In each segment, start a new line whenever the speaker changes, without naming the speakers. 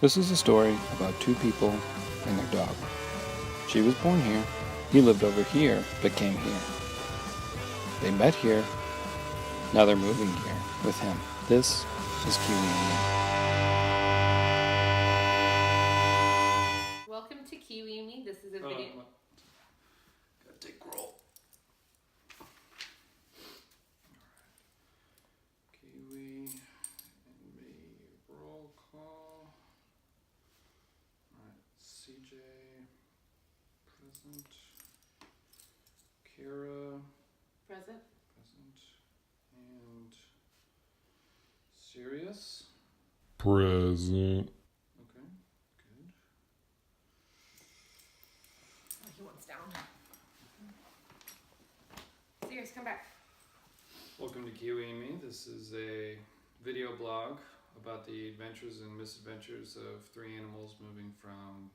This is a story about two people and their dog. She was born here. He lived over here, but came here. They met here. Now they're moving here with him. This is Kiwi Me.
Welcome to Kiwi Me. This is a video.
Gotta take roll. Kiwi and me. Roll call. Alright, CJ. Present. Kara.
Present.
Present. And Sirius.
Present.
Okay, good.
Oh, he wants down. Sirius, come back.
Welcome to Kiwi Me. This is a video blog about the adventures and misadventures of three animals moving from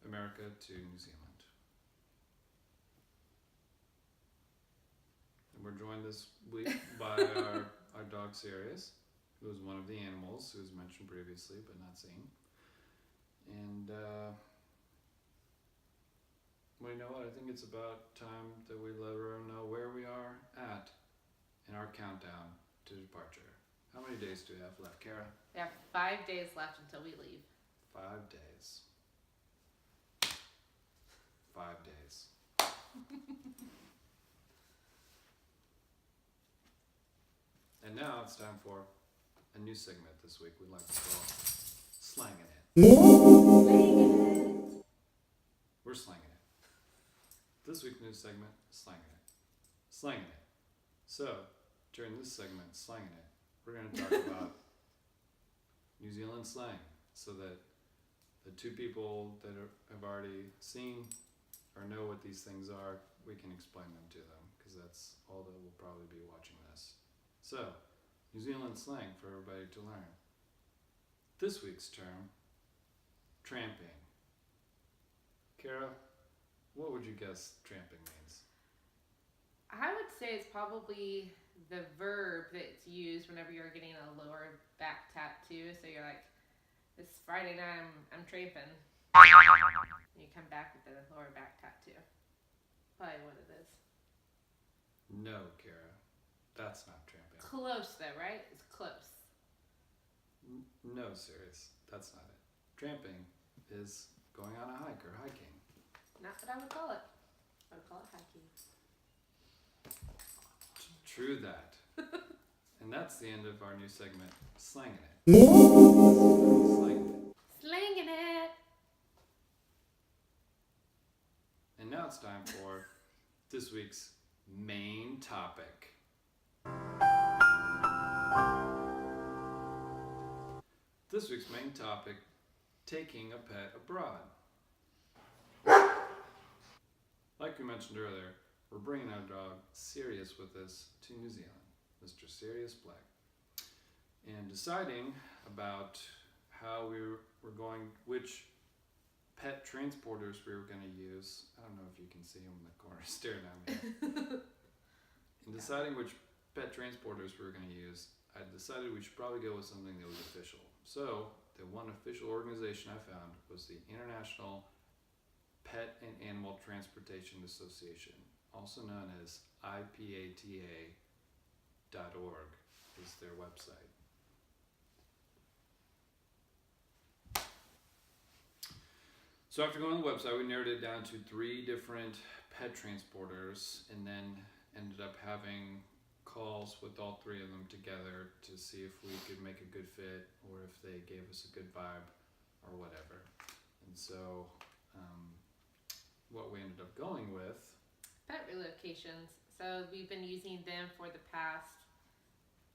America to New Zealand. And we're joined this week by our dog Sirius, who is one of the animals who was mentioned previously but not seen. And well, you know what? I think it's about time that we let everyone know where we are at in our countdown to departure. How many days do we have left, Kara?
We have 5 days left until we leave.
5 days. 5 days. And now it's time for a new segment this week we'd like to call Slanging It. We're slanging it. This week's new segment, Slanging It. Slanging it. So, during this segment, Slanging It, we're going to talk about New Zealand slang so that the two people that have already seen or know what these things are, we can explain them to them because that's all that will probably be watching this. So, New Zealand slang for everybody to learn. This week's term, tramping. Kara, what would you guess tramping means?
I would say it's probably the verb that's used whenever you're getting a lower back tattoo. So you're like, this Friday night I'm tramping. And you come back with a lower back tattoo. Probably what it is.
No, Kara. That's not tramping.
Close though, right? It's close.
No, Sirius. That's not it. Tramping is going on a hike or hiking.
Not what I would call it. I would call it hiking.
True that. And that's the end of our new segment, Slanging It. Slanging It.
Slanging it!
And now it's time for this week's main topic. This week's main topic, taking a pet abroad. Like we mentioned earlier, we're bringing our dog Sirius with us to New Zealand, Mr. Sirius Black. And deciding about how we were going, which pet transporters we were going to use. I don't know if you can see him in the corner staring at me. In deciding which pet transporters we were going to use, I decided we should probably go with something that was official. So, the one official organization I found was the International Pet and Animal Transportation Association, also known as IPATA.org is their website. So after going to the website, we narrowed it down to 3 different pet transporters and then ended up having calls with all 3 of them together to see if we could make a good fit or if they gave us a good vibe or whatever. And so what we ended up going with,
Pet relocations. So we've been using them for the past,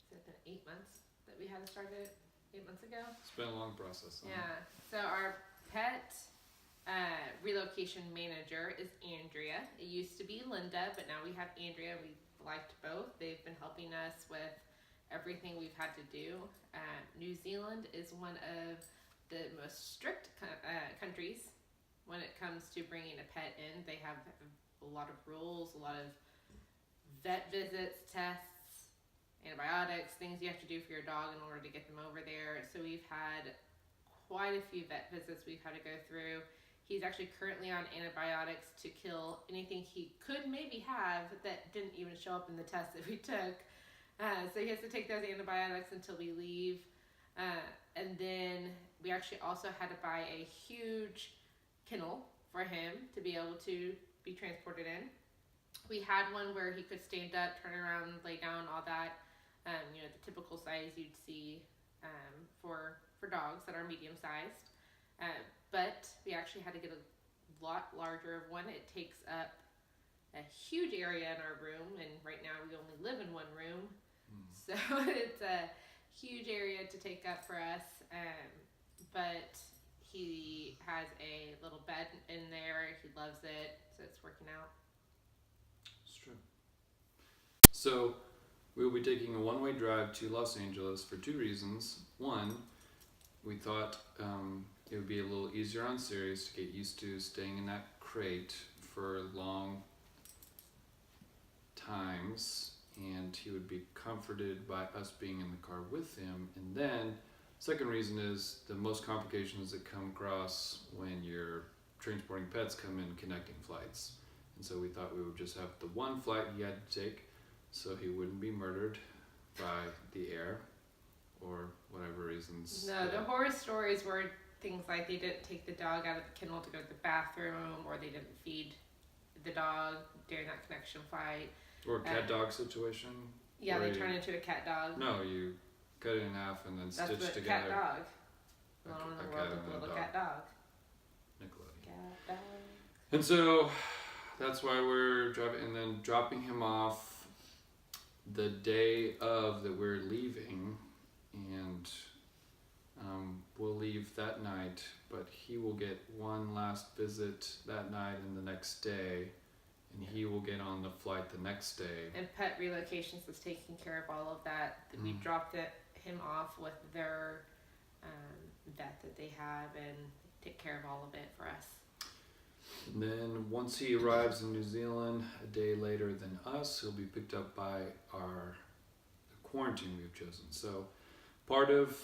has it been 8 months that we had started 8 months ago?
it's been a long process.
Yeah. So our pet relocation manager is Andrea. It used to be Linda, but now we have Andrea. We liked both. They've been helping us with everything we've had to do. New Zealand is one of the most strict countries when it comes to bringing a pet in. They have a lot of rules, a lot of vet visits, tests, antibiotics, things you have to do for your dog in order to get them over there. So we've had quite a few vet visits we've had to go through. He's actually currently on antibiotics to kill anything he could maybe have that didn't even show up in the test that we took. So he has to take those antibiotics until we leave. And then we actually also had to buy a huge kennel for him to be able to be transported in. We had one where he could stand up, turn around, lay down, all that. The typical size you'd see for dogs that are medium sized. But we actually had to get a lot larger of one. It takes up a huge area in our room, and right now we only live in one room. So it's a huge area to take up for us. But he has a little bed in there. He loves it, so it's working out.
It's true. So we will be taking a one-way drive to Los Angeles for two reasons. One, we thought it would be a little easier on Sirius to get used to staying in that crate for long times, and he would be comforted by us being in the car with him. And then second reason is the most complications that come across when you're transporting pets come in connecting flights. And so we thought we would just have the one flight he had to take so he wouldn't be murdered by the air or whatever reasons.
No, the horror stories were things like they didn't take the dog out of the kennel to go to the bathroom, or they didn't feed the dog during that connection flight.
Or a cat dog situation.
Yeah, they turn into a cat dog.
No, you cut it in half and then
That's
stitch
what
together.
cat dog.
A
Alone in
cat
the world
and
of
a
little
dog.
cat dog.
Nickelodeon.
Cat dog.
And so that's why we're driving, and then dropping him off the day of that we're leaving, and we'll leave that night, but he will get one last visit that night and the next day, and he will get on the flight the next day.
And Pet Relocations is taking care of all of that. We dropped him off with their vet that they have and take care of all of it for us.
And then once he arrives in New Zealand a day later than us, he'll be picked up by our quarantine we've chosen. So part of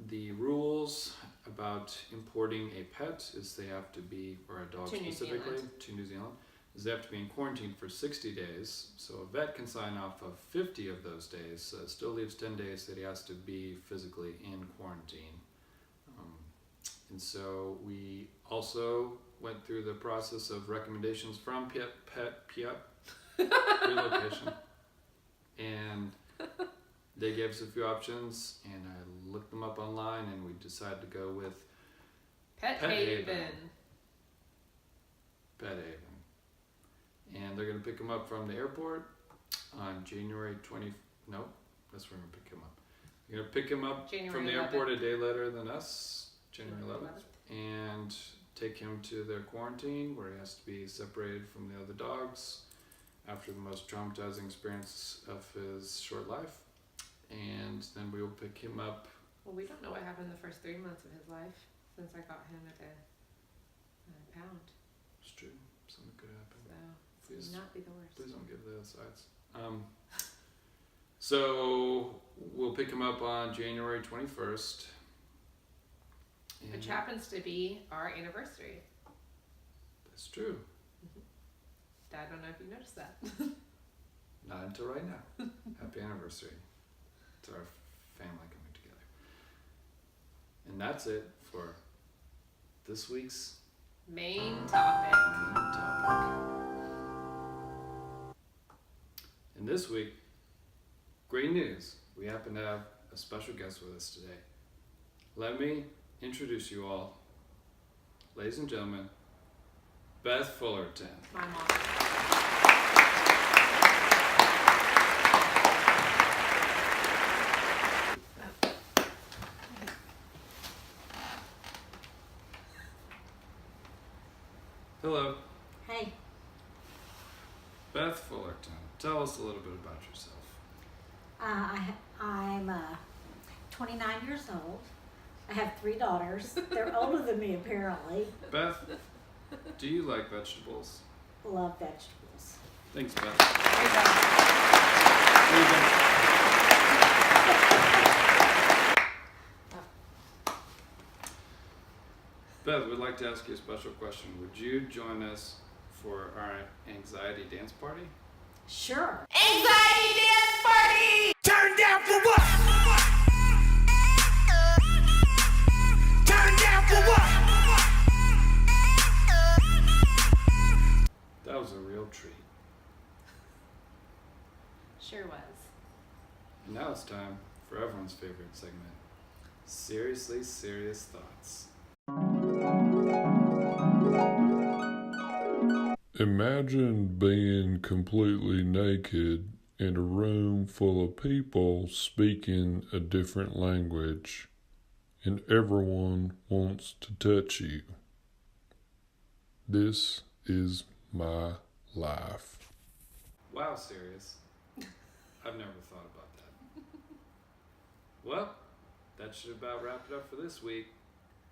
the rules about importing a pet is they have to be, or a dog
To New
specifically,
Zealand.
to New Zealand, is they have to be in quarantine for 60 days. So a vet can sign off of 50 of those days. So it still leaves 10 days that he has to be physically in quarantine. And so we also went through the process of recommendations from Pet Relocation. And they gave us a few options, and I looked them up online, and we decided to go with
Pet
Pet
Haven.
Haven. Pet Haven. And they're going to pick him up from the airport on January 20. Nope, that's where we're going to pick him up. They're going to pick him up
January
from the
11th.
airport a day later than us, January 11th, and take him to their quarantine where he has to be separated from the other dogs after the most traumatizing experience of his short life. And then we will pick him up.
Well, we don't know what happened the first 3 months of his life since I got him at a pound.
It's true, something could happen.
So,
Please,
not be the worst.
please don't give the sides. So we'll pick him up on January 21st.
Which happens to be our anniversary.
That's true.
I don't know if you noticed that.
Not until right now. Happy anniversary to our family coming together. And that's it for this week's
Main topic.
main topic. And this week, great news. We happen to have a special guest with us today. Let me introduce you all, ladies and gentlemen, Beth Fullerton.
My mom.
Hello,
Hey,
Beth Fullerton. Tell us a little bit about yourself.
I'm 29 years old. I have 3 daughters. They're older than me, apparently.
Beth, do you like vegetables?
Love vegetables.
Thanks, Beth.
Great job.
Beth, we'd like to ask you a special question. Would you join us for our anxiety dance party?
Sure.
Anxiety dance party!
Turn down for what? Turn down for what?
That was a real treat.
Sure was.
And now it's time for everyone's favorite segment, Seriously Serious Thoughts.
Imagine being completely naked in a room full of people speaking a different language, and everyone wants to touch you. This is my life.
Wow, Sirius. I've never thought about that. Well, that should about wrap it up for this week.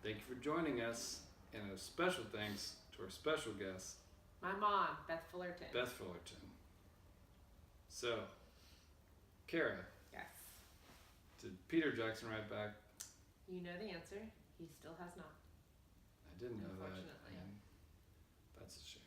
Thank you for joining us, and a special thanks to our special guest,
My mom, Beth Fullerton.
Beth Fullerton. So, Kara,
Yes.
did Peter Jackson write back?
You know the answer. He still has not.
I didn't know that.
Unfortunately.
Man. That's a shame.